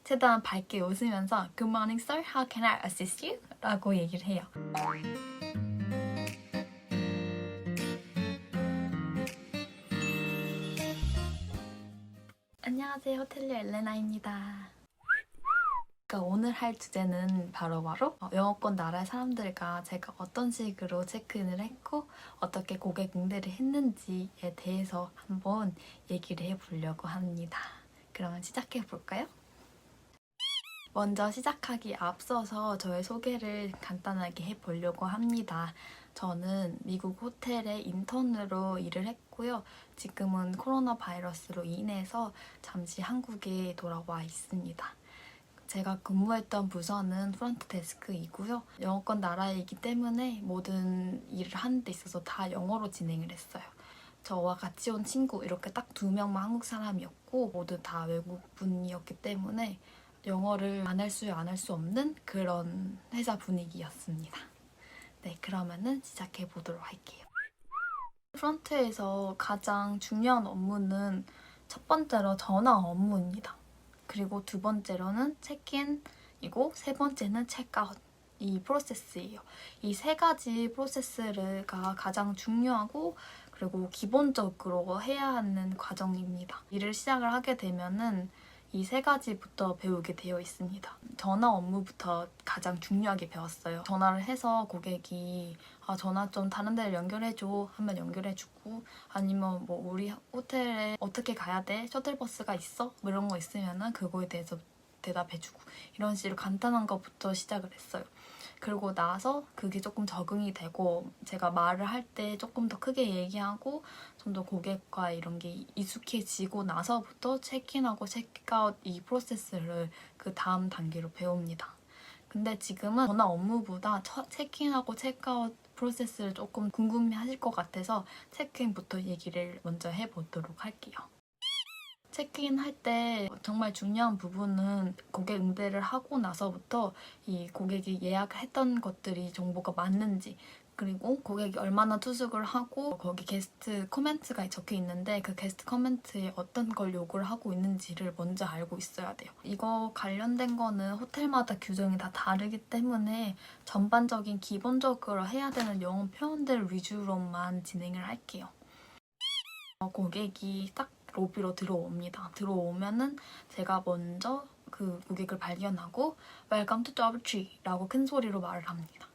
최대한 밝게 웃으면서 Good morning sir, how can I assist you? 라고 얘기를 해요. 안녕하세요, 호텔리어 엘레나입니다. 그러니까 오늘 할 주제는 바로 영어권 나라의 사람들과 제가 어떤 식으로 체크인을 했고 어떻게 고객 응대를 했는지에 대해서 한번 얘기를 해보려고 합니다. 그러면 시작해 볼까요? 먼저 시작하기 앞서서 저의 소개를 간단하게 해보려고 합니다. 저는 미국 호텔에 인턴으로 일을 했고요. 지금은 코로나 바이러스로 인해서 잠시 한국에 돌아와 있습니다. 제가 근무했던 부서는 프론트 데스크이고요. 영어권 나라이기 때문에 모든 일을 하는 데 있어서 다 영어로 진행을 했어요. 저와 같이 온 친구 이렇게 딱 2명만 한국 사람이었고 모두 다 외국 분이었기 때문에 영어를 안 할 수 없는 그런 회사 분위기였습니다. 네, 그러면은 시작해 보도록 할게요. 프론트에서 가장 중요한 업무는 첫 번째로 전화 업무입니다. 그리고 두 번째로는 체크인이고 세 번째는 체크아웃. 이 프로세스예요. 이 세 가지 프로세스가 가장 중요하고 그리고 기본적으로 해야 하는 과정입니다. 일을 시작을 하게 되면은 이 세 가지부터 배우게 되어 있습니다. 전화 업무부터 가장 중요하게 배웠어요. 전화를 해서 고객이 전화 좀 다른 데를 연결해줘 하면 연결해주고 아니면 뭐 우리 호텔에 어떻게 가야 돼? 셔틀버스가 있어? 뭐 이런 거 있으면은 그거에 대해서 대답해주고 이런 식으로 간단한 것부터 시작을 했어요. 그러고 나서 그게 조금 적응이 되고 제가 말을 할 때 조금 더 크게 얘기하고 좀 더 고객과 이런 게 익숙해지고 나서부터 체크인하고 체크아웃 이 프로세스를 그 다음 단계로 배웁니다. 근데 지금은 전화 업무보다 체크인하고 체크아웃 프로세스를 조금 궁금해하실 것 같아서 체크인부터 얘기를 먼저 해보도록 할게요. 체크인 할 때 정말 중요한 부분은 고객 응대를 하고 나서부터 이 고객이 예약했던 것들이 정보가 맞는지 그리고 고객이 얼마나 투숙을 하고 거기 게스트 코멘트가 적혀 있는데 그 게스트 코멘트에 어떤 걸 요구를 하고 있는지를 먼저 알고 있어야 돼요. 이거 관련된 거는 호텔마다 규정이 다 다르기 때문에 전반적인 기본적으로 해야 되는 영어 표현들 위주로만 진행을 할게요. 고객이 딱 로비로 들어옵니다. 들어오면은 제가 먼저 그 고객을 발견하고 Welcome to Doubletree 라고 큰 소리로 말을 합니다.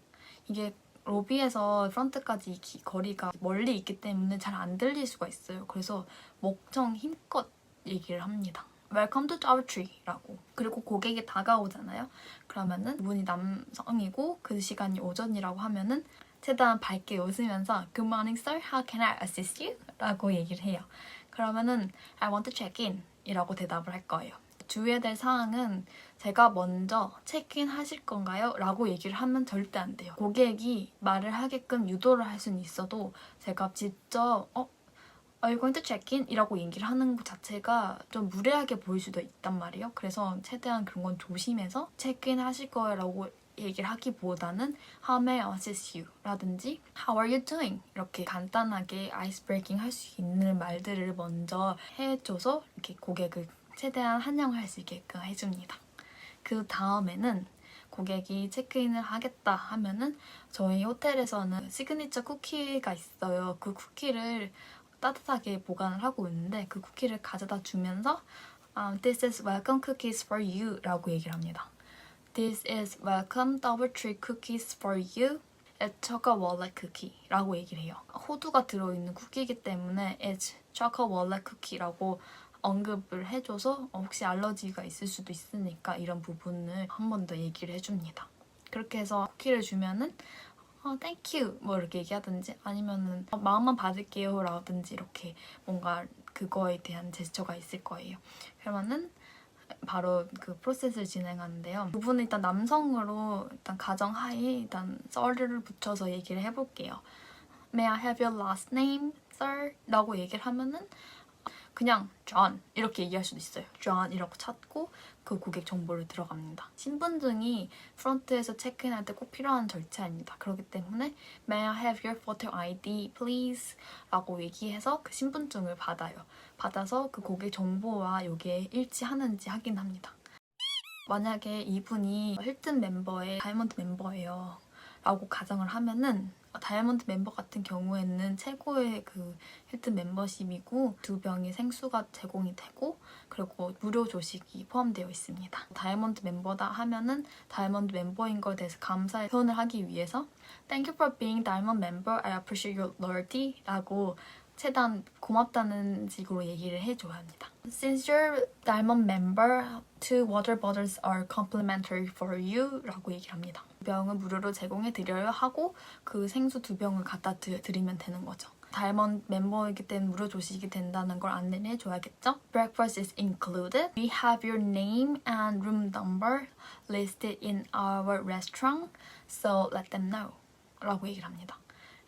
이게 로비에서 프런트까지 거리가 멀리 있기 때문에 잘 안 들릴 수가 있어요. 그래서 목청 힘껏 얘기를 합니다. Welcome to Doubletree 라고. 그리고 고객이 다가오잖아요. 그러면은 분이 남성이고 그 시간이 오전이라고 하면은 최대한 밝게 웃으면서 Good morning sir, how can I assist you? 라고 얘기를 해요. 그러면은 I want to check in 이라고 대답을 할 거예요. 주의해야 될 사항은 제가 먼저 체크인 하실 건가요? 라고 얘기를 하면 절대 안 돼요. 고객이 말을 하게끔 유도를 할 수는 있어도 제가 직접 Are you going to check in? 이라고 얘기를 하는 것 자체가 좀 무례하게 보일 수도 있단 말이에요. 그래서 최대한 그런 건 조심해서 체크인 하실 거예요 라고 얘기를 하기보다는 How may I assist you? 라든지 How are you doing? 이렇게 간단하게 아이스 브레이킹 할 수 있는 말들을 먼저 해줘서 이렇게 고객을 최대한 환영할 수 있게끔 해줍니다. 그 다음에는 고객이 체크인을 하겠다 하면은 저희 호텔에서는 시그니처 쿠키가 있어요. 그 쿠키를 따뜻하게 보관을 하고 있는데 그 쿠키를 가져다 주면서 This is welcome cookies for you 라고 얘기를 합니다. This is welcome Doubletree cookies for you. It's chocolate walnut cookie 라고 얘기를 해요. 호두가 들어있는 쿠키이기 때문에 It's chocolate walnut cookie라고 언급을 해줘서 혹시 알러지가 있을 수도 있으니까 이런 부분을 한 번 더 얘기를 해줍니다. 그렇게 해서 쿠키를 주면은 thank you 뭐 이렇게 얘기하든지 아니면은 마음만 받을게요 라든지 이렇게 뭔가 그거에 대한 제스처가 있을 거예요. 그러면은 바로 그 프로세스를 진행하는데요. 두 분은 일단 남성으로 일단 가정하에 일단 sir를 붙여서 얘기를 해볼게요. May I have your last name, sir? 라고 얘기를 하면은 그냥 John 이렇게 얘기할 수도 있어요. John 이라고 찾고 그 고객 정보를 들어갑니다. 신분증이 프런트에서 체크인할 때 꼭 필요한 절차입니다. 그렇기 때문에 May I have your photo ID, please? 라고 얘기해서 그 신분증을 받아요. 받아서 그 고객 정보와 이게 일치하는지 확인합니다. 만약에 이분이 힐튼 멤버의 다이아몬드 멤버예요 라고 가정을 하면은 다이아몬드 멤버 같은 경우에는 최고의 그 힐튼 멤버십이고 2병의 생수가 제공이 되고 그리고 무료 조식이 포함되어 있습니다. 다이아몬드 멤버다 하면은 다이아몬드 멤버인 것에 대해서 감사의 표현을 하기 위해서 Thank you for being diamond member. I appreciate your loyalty 라고 최대한 고맙다는 식으로 얘기를 해줘야 합니다. Since you're diamond member, 2 water bottles are complimentary for you 라고 얘기를 합니다. 2병은 무료로 제공해드려요 하고 그 생수 2병을 갖다 드리면 되는 거죠. 다이아몬드 멤버이기 때문에 무료 조식이 된다는 걸 안내를 해줘야겠죠? Breakfast is included. We have your name and room number listed in our restaurant, so let them know 라고 얘기를 합니다.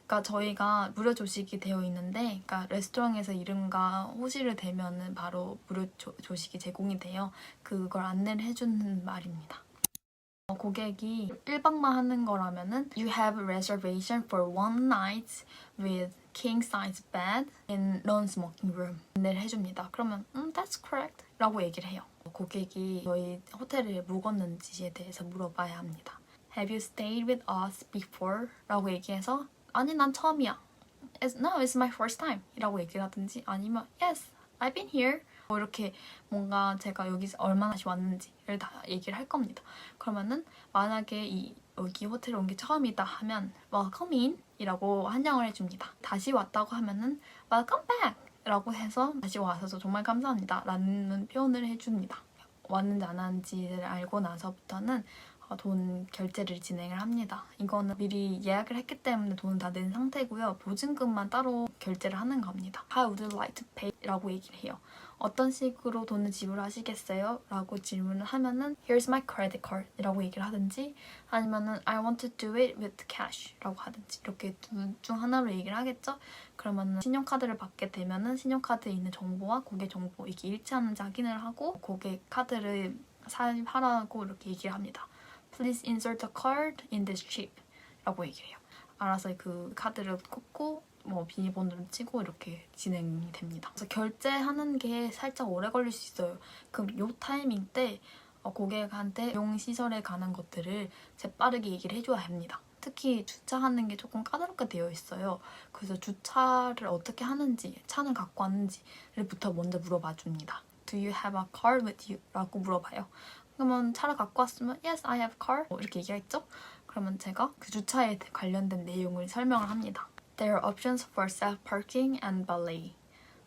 그러니까 저희가 무료 조식이 되어 있는데 그러니까 레스토랑에서 이름과 호실을 대면은 바로 무료 조식이 제공이 돼요. 그걸 안내를 해주는 말입니다. 고객이 1박만 하는 거라면은 You have a reservation for 1 night with king size bed in non-smoking room 안내를 해줍니다. 그러면 That's correct 라고 얘기를 해요. 고객이 저희 호텔에 묵었는지에 대해서 물어봐야 합니다. Have you stayed with us before? 라고 얘기해서 아니 난 처음이야. No, it's my first time 이라고 얘기를 하든지 아니면 Yes, I've been here. 이렇게 뭔가 제가 여기서 얼마나 다시 왔는지를 다 얘기를 할 겁니다. 그러면은 만약에 여기 호텔에 온 게 처음이다 하면 Welcome in 이라고 환영을 해줍니다. 다시 왔다고 하면은 Welcome back 라고 해서 다시 와서 정말 감사합니다 라는 표현을 해줍니다. 왔는지 안 왔는지를 알고 나서부터는 돈 결제를 진행을 합니다. 이거는 미리 예약을 했기 때문에 돈은 다 낸 상태고요. 보증금만 따로 결제를 하는 겁니다. How would you like to pay? 라고 얘기를 해요. 어떤 식으로 돈을 지불하시겠어요? 라고 질문을 하면은 Here's my credit card 이라고 얘기를 하든지 아니면은 I want to do it with cash 라고 하든지 이렇게 둘 중 하나로 얘기를 하겠죠? 그러면은 신용카드를 받게 되면은 신용카드에 있는 정보와 고객 정보 이게 일치하는지 확인을 하고 고객 카드를 사입하라고 이렇게 얘기를 합니다. Please insert the card in this chip 라고 얘기를 해요. 알아서 그 카드를 꽂고 비밀번호를 치고 이렇게 진행이 됩니다. 그래서 결제하는 게 살짝 오래 걸릴 수 있어요. 그럼 요 타이밍 때 고객한테 용시설에 관한 것들을 재빠르게 얘기를 해줘야 합니다. 특히 주차하는 게 조금 까다롭게 되어 있어요. 그래서 주차를 어떻게 하는지, 차는 갖고 왔는지를부터 먼저 물어봐 줍니다. Do you have a car with you? 라고 물어봐요. 그러면 차를 갖고 왔으면 Yes, I have car 이렇게 얘기했죠? 그러면 제가 그 주차에 관련된 내용을 설명을 합니다. There are options for self-parking and valet.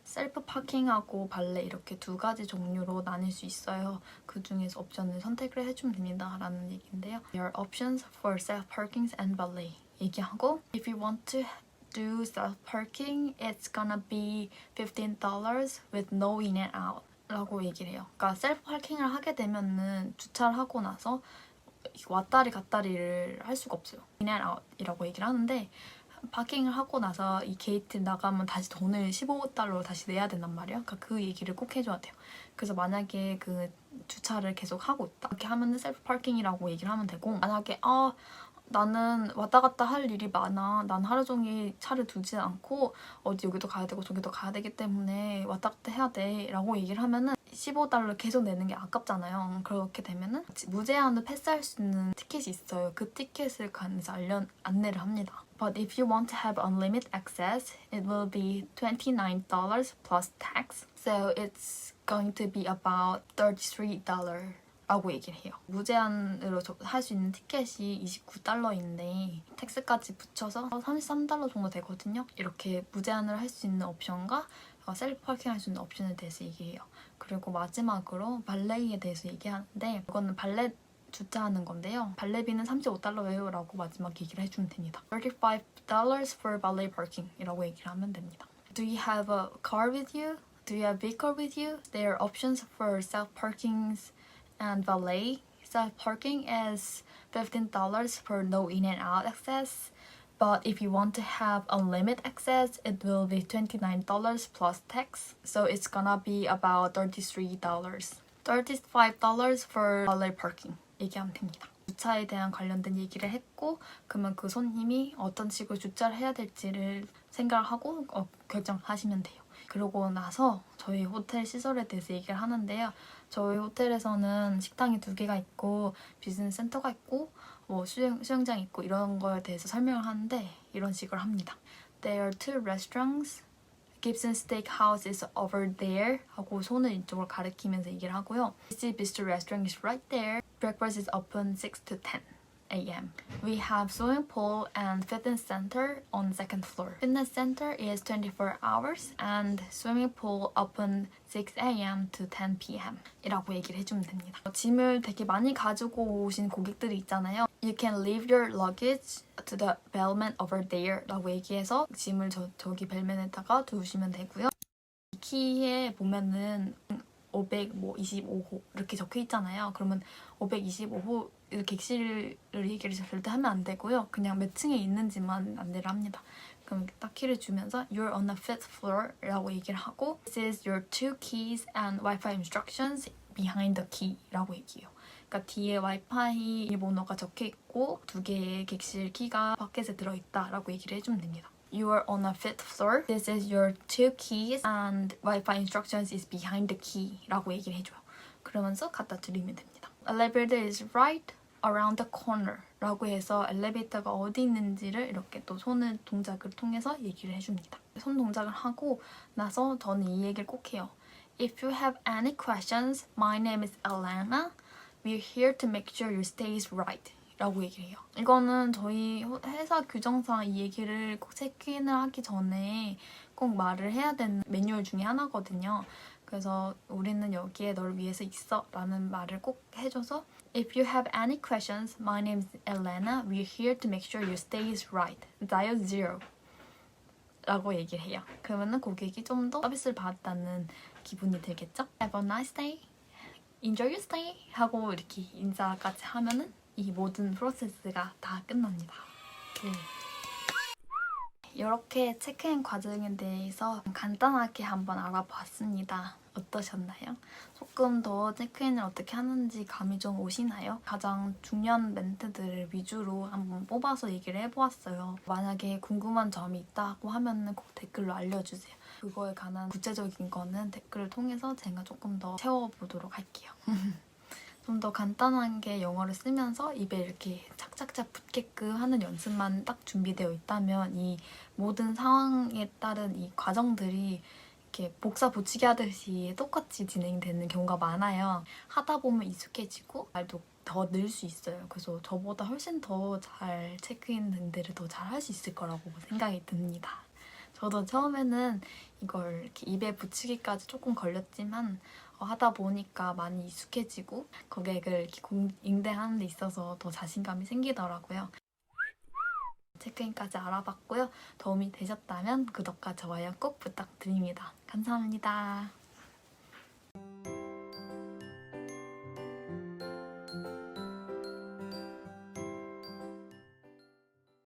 셀프 파킹하고 발레 이렇게 2가지 종류로 나뉠 수 있어요. 그 중에서 옵션을 선택을 해주면 됩니다. 라는 얘기인데요. There are options for self-parking and valet. 얘기하고 If you want to do self-parking, it's gonna be $15 with no in and out. 라고 얘기를 해요. 그러니까 셀프 파킹을 하게 되면은 주차를 하고 나서 왔다리 갔다리를 할 수가 없어요. in and out 이라고 얘기를 하는데 파킹을 하고 나서 이 게이트 나가면 다시 돈을 $15 다시 내야 된단 말이에요. 그러니까 그 얘기를 꼭 해줘야 돼요. 그래서 만약에 그 주차를 계속 하고 있다 이렇게 하면은 셀프 파킹이라고 얘기를 하면 되고 만약에 나는 왔다 갔다 할 일이 많아. 난 하루 종일 차를 두지 않고 어디 여기도 가야 되고 저기도 가야 되기 때문에 왔다 갔다 해야 돼 라고 얘기를 하면은 $15 계속 내는 게 아깝잖아요. 그렇게 되면은 무제한으로 패스할 수 있는 티켓이 있어요. 그 티켓을 관해서 안내를 합니다. But if you want to have unlimited access, it will be $29 plus tax. So it's going to be about $33. 라고 얘기를 해요. 무제한으로 할 수 있는 티켓이 $29인데 텍스까지 붙여서 $33 정도 되거든요. 이렇게 무제한으로 할 수 있는 옵션과 셀프 파킹 할 수 있는 옵션에 대해서 얘기해요. 그리고 마지막으로 발레에 대해서 얘기하는데 이거는 발레 주차하는 건데요. 발레비는 $35예요 라고 마지막 얘기를 해주면 됩니다. $35 for ballet parking 이라고 얘기를 하면 됩니다. Do you have a car with you? Do you have a vehicle with you? There are options for self-parkings and valet. Self-parking is $15 for no in and out access. But if you want to have unlimited access, it will be $29 plus tax. So it's gonna be about $33. $35 for valet parking. 얘기하면 됩니다. 주차에 대한 관련된 얘기를 했고 그러면 그 손님이 어떤 식으로 주차를 해야 될지를 생각하고 결정하시면 돼요. 그러고 나서 저희 호텔 시설에 대해서 얘기를 하는데요. 저희 호텔에서는 식당이 2개가 있고 비즈니스 센터가 있고 뭐 수영장이 있고 이런 거에 대해서 설명을 하는데 이런 식으로 합니다. There are 2 restaurants. Gibson Steakhouse is over there 하고 손을 이쪽으로 가리키면서 얘기를 하고요. Easy Bistro Restaurant is right there. Breakfast is open 6 to 10 a.m. We have swimming pool and fitness center on second floor. Fitness center is 24 hours and swimming pool open 6 a.m. to 10 p.m. 이라고 얘기를 해주면 됩니다. 짐을 되게 많이 가지고 오신 고객들이 있잖아요. You can leave your luggage to the bellman over there 라고 얘기해서 짐을 저기 벨맨에다가 두시면 되고요. 이 키에 보면은 525호 이렇게 적혀 있잖아요. 그러면 525호 객실을 얘기를 절대 하면 안 되고요. 그냥 몇 층에 있는지만 안내를 합니다. 그럼 딱 키를 주면서 You're on the 5th floor 라고 얘기를 하고 This is your 2 keys and Wi-Fi instructions behind the key 라고 얘기해요. 그러니까 뒤에 와이파이 일본어가 적혀 있고 2개의 객실 키가 밖에서 들어있다 라고 얘기를 해주면 됩니다. You are on the 5th floor. This is your 2 keys and Wi-Fi instructions is behind the key 라고 얘기를 해줘요. 그러면서 갖다 드리면 됩니다. Elevator is right around the corner 라고 해서 엘리베이터가 어디 있는지를 이렇게 또 손을 동작을 통해서 얘기를 해줍니다. 손 동작을 하고 나서 저는 이 얘기를 꼭 해요. If you have any questions, my name is Elena. We're here to make sure your stay is right. 라고 얘기를 해요. 이거는 저희 회사 규정상 이 얘기를 꼭 체크인을 하기 전에 꼭 말을 해야 되는 매뉴얼 중에 하나거든요. 그래서 우리는 여기에 널 위해서 있어 라는 말을 꼭 해줘서 If you have any questions, my name is Elena. We're here to make sure your stay is right. Dial 0 라고 얘기를 해요. 그러면은 고객이 좀 더 서비스를 받았다는 기분이 들겠죠? Have a nice day. Enjoy your stay. 하고 이렇게 인사까지 하면은 이 모든 프로세스가 다 끝납니다. 이렇게 체크인 과정에 대해서 간단하게 한번 알아봤습니다. 어떠셨나요? 조금 더 체크인을 어떻게 하는지 감이 좀 오시나요? 가장 중요한 멘트들을 위주로 한번 뽑아서 얘기를 해보았어요. 만약에 궁금한 점이 있다고 하면 꼭 댓글로 알려주세요. 그거에 관한 구체적인 거는 댓글을 통해서 제가 조금 더 채워보도록 할게요. 좀 더 간단하게 영어를 쓰면서 입에 이렇게 착착착 붙게끔 하는 연습만 딱 준비되어 있다면 이 모든 상황에 따른 이 과정들이 이렇게 복사 붙이기 하듯이 똑같이 진행되는 경우가 많아요. 하다 보면 익숙해지고 말도 더 늘 수 있어요. 그래서 저보다 훨씬 더 잘 체크인 등들을 더 잘 할 수 있을 거라고 생각이 듭니다. 저도 처음에는 이걸 이렇게 입에 붙이기까지 조금 걸렸지만 하다 보니까 많이 익숙해지고 고객을 이렇게 응대하는 데 있어서 더 자신감이 생기더라고요. 체크인까지 알아봤고요. 도움이 되셨다면 구독과 좋아요 꼭 부탁드립니다. 감사합니다.